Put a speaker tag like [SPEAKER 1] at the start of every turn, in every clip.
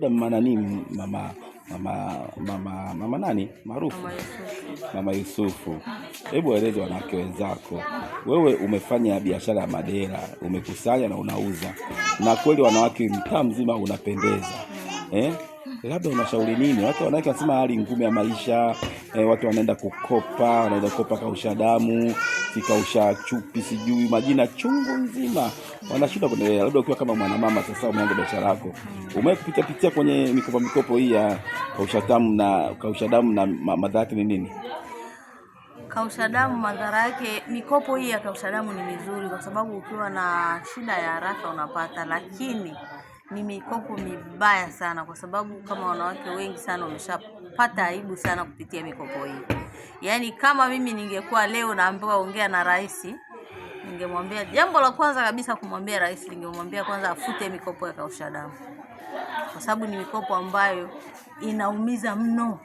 [SPEAKER 1] Mama nani, mama nani maarufu, Mama Yusufu. Hebu eleza wanawake wenzako, wewe umefanya biashara ya madera, umekusanya na unauza, na kweli wanawake mtaa mzima unapendeza. Labda unashauri nini? Watu wanawake wanasema hali ngumu ya maisha, watu wanaenda kukopa kausha damu, kikausha chupi, sijui majina chungu nzima, wanashinda kuendelea. Labda ukiwa kama mwanamama sasa umeanza biashara yako, umepitia kwenye mikopo hii ya kausha damu na madhara yake ni nini?
[SPEAKER 2] Kausha damu madhara yake, mikopo hii ya kausha damu ni mizuri kwa sababu ukiwa na shida ya haraka unapata, lakini ni mikopo mibaya sana kwa sababu kama wanawake wengi sana wameshapata aibu sana kupitia mikopo hii. Yaani kama mimi ningekuwa leo naambiwa ongea na rais, ningemwambia jambo la kwanza kabisa kumwambia rais, ningemwambia kwanza afute mikopo ya kausha damu. Kwa sababu ni mikopo ambayo inaumiza mno.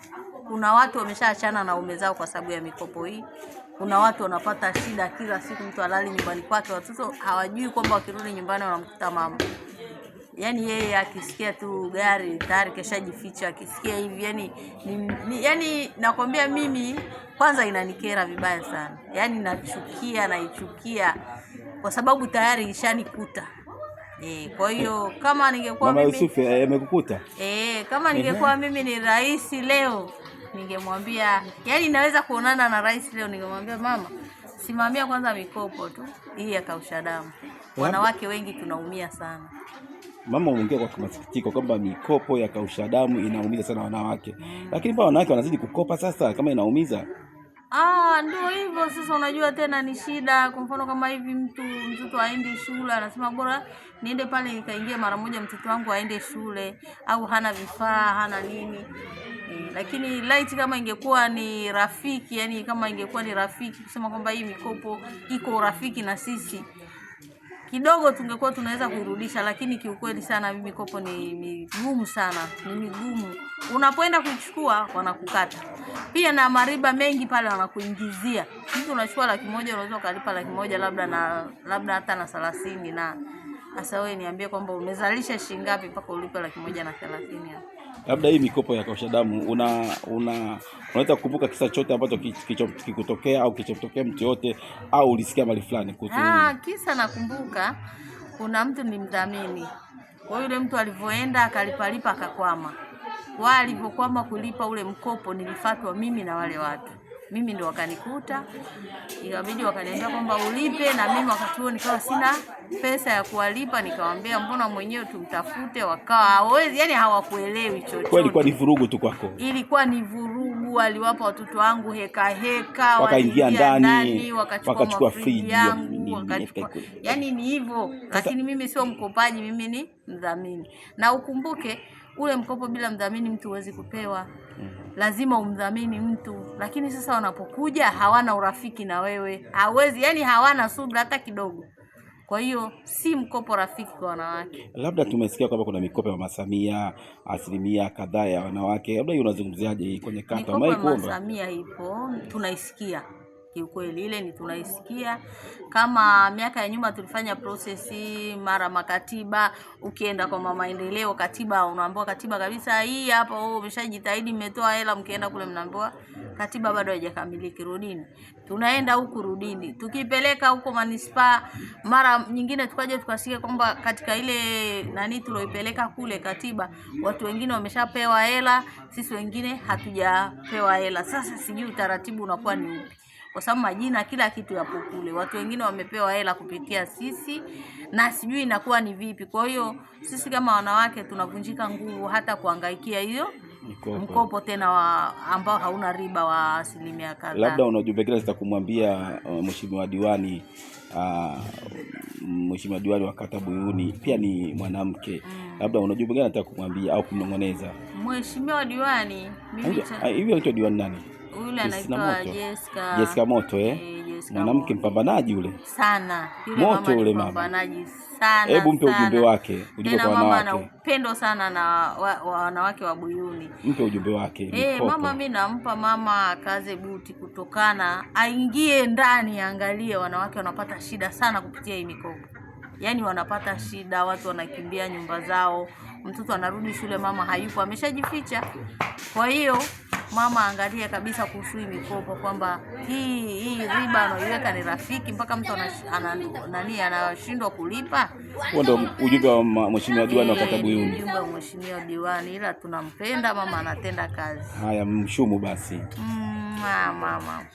[SPEAKER 2] Kuna watu wameshaachana na waume zao kwa sababu ya mikopo hii. Kuna watu wanapata shida kila siku, mtu alali nyumbani kwake, watoto hawajui kwamba wakirudi nyumbani wanamkuta mama. Yaani yeye akisikia tu gari tayari keshajificha, akisikia hivi yani nakwambia mimi kwanza inanikera vibaya sana. Yaani naichukia kwa sababu tayari ishanikuta. Kwa hiyo kama ningekuwa
[SPEAKER 1] Mama Yusufu amekukuta?
[SPEAKER 2] Kama ningekuwa mimi ni rais leo, ningemwambia, yani naweza kuonana na rais leo, ningemwambia mama, simamia kwanza mikopo tu hii ya kausha damu. Wanawake wengi tunaumia sana.
[SPEAKER 1] Mama, umeongea kwa masikitiko kwamba mikopo ya kausha damu inaumiza sana wanawake. Lakini pa wanawake wanazidi kukopa sasa kama inaumiza.
[SPEAKER 2] Ndio hivyo sasa, unajua tena ni shida. Kwa mfano kama hivi mtoto aende shule, anasema bora niende pale nikaingie mara moja mtoto wangu aende shule, au hana vifaa, hana nini. Lakini light kama ingekuwa ni rafiki, yani kama ingekuwa ni rafiki kusema kwamba hii mikopo iko rafiki na sisi, kidogo tungekuwa tunaweza kuirudisha. Lakini kiukweli sana mimi mikopo ni migumu sana, ni migumu. Unapoenda kuchukua wanakukata. Pia na mariba mengi pale wanakuingizia. Mtu unachukua 100,000 unaweza ukalipa 100,000 labda hata na 30, na sasa wewe niambie kwamba umezalisha shilingi ngapi mpaka ulipe 130,000.
[SPEAKER 1] Labda hii mikopo ya kausha damu unaweza kukumbuka kisa chote ambacho kikutokea au kilichotokea mtu yote, au ulisikia mali fulani kuhusu?
[SPEAKER 2] Kisa nakumbuka kuna mtu ni mdhamini. Kwa yule mtu alivyoenda akalipa akakwama. Walivyokwama kulipa ule mkopo, nilifuatwa mimi na wale watu. Mimi ndio wakanikuta, ikabidi wakaniambia kwamba ulipe, na mimi wakati huo nikawa sina pesa ya kuwalipa. Nikamwambia mbona mwenyewe tumtafute, wakawa hawezi, yani hawakuelewi chochote.
[SPEAKER 1] Kwa ilikuwa ni vurugu tu kwako?
[SPEAKER 2] Ilikuwa ni vurugu. Waliwapa watoto wangu heka,
[SPEAKER 1] wakaingia ndani, wakachukua friji
[SPEAKER 2] yangu, yani ni hivyo. Lakini mimi sio mkopaji, mimi ni mdhamini. Na ukumbuke ule mkopo bila mdhamini mtu huwezi kupewa. Lazima umdhamini mtu. Lakini sasa wanapokuja hawana urafiki na wewe. Hawezi, yani hawana subira hata kidogo. Kwa hiyo si mkopo rafiki kwa wanawake.
[SPEAKER 1] Labda tumesikia kwamba kuna mikopo ya Mama Samia, asilimia kadhaa ya wanawake. Labda hiyo unazungumziaje hii kwenye kata?
[SPEAKER 2] Mikopo ya Mama Samia ipo, tunaisikia. Kiukweli ile ni tunaisikia. Kama miaka ya nyuma tulifanya process mara makatiba, ukienda kwa mama maendeleo katiba unaambiwa katiba kabisa hii hapa, umeshajitahidi mmetoa hela, mkienda kule mnaambiwa katiba bado haijakamilika, rudini. Tunaenda huku rudini. Tukipeleka huko manispaa, mara nyingine tukaje tukasikia kwamba katika ile tuloipeleka kule katiba, watu wengine wameshapewa hela, sisi wengine hatujapewa hela. Sasa sijui utaratibu unakuwa ni upi. Kwa sababu majina kila kitu yapo kule. Watu wengine wamepewa hela kupitia sisi, na sijui inakuwa ni vipi. Kwa hiyo sisi kama wanawake tunavunjika nguvu hata kuhangaikia hiyo mkopo tena ambao hauna riba wa asilimia kadhaa.
[SPEAKER 1] Labda una ujumbe gani kumwambia mheshimiwa diwani? Mheshimiwa diwani wa kata Buyuni pia ni mwanamke. Labda una ujumbe gani nataka kumwambia au kumnong'oneza?
[SPEAKER 2] Mheshimiwa diwani
[SPEAKER 1] hivi anaitwa diwani nani?
[SPEAKER 2] Yule anaitwa
[SPEAKER 1] Jessica Moto. Mwanamke mpambanaji yule
[SPEAKER 2] sana.
[SPEAKER 1] Yule moto yule mama.
[SPEAKER 2] Mpambanaji sana.
[SPEAKER 1] Hebu mpe ujumbe wake, ujumbe kwa wanawake.
[SPEAKER 2] Mama ana upendo sana na wanawake wa Buyuni.
[SPEAKER 1] Mpe ujumbe wake.
[SPEAKER 2] Mama mimi nampa mama kaze buti, kutokana aingie ndani angalie wanawake wanapata shida sana kupitia hii mikopo. Yaani wanapata shida, watu wanakimbia nyumba zao, mtoto anarudi shule mama hayupo, ameshajificha. Kwa hiyo mama angalie kabisa kuhusu mikopo kwamba hii riba anayoiweka ni rafiki mpaka mtu anashindwa kulipa.
[SPEAKER 1] Huo ndio ujumbe wa mheshimiwa diwani wa kata Buyuni.
[SPEAKER 2] Ujumbe wa mheshimiwa diwani, ila tunampenda mama, anatenda kazi.
[SPEAKER 1] Haya, mshumu basi.
[SPEAKER 2] Mama.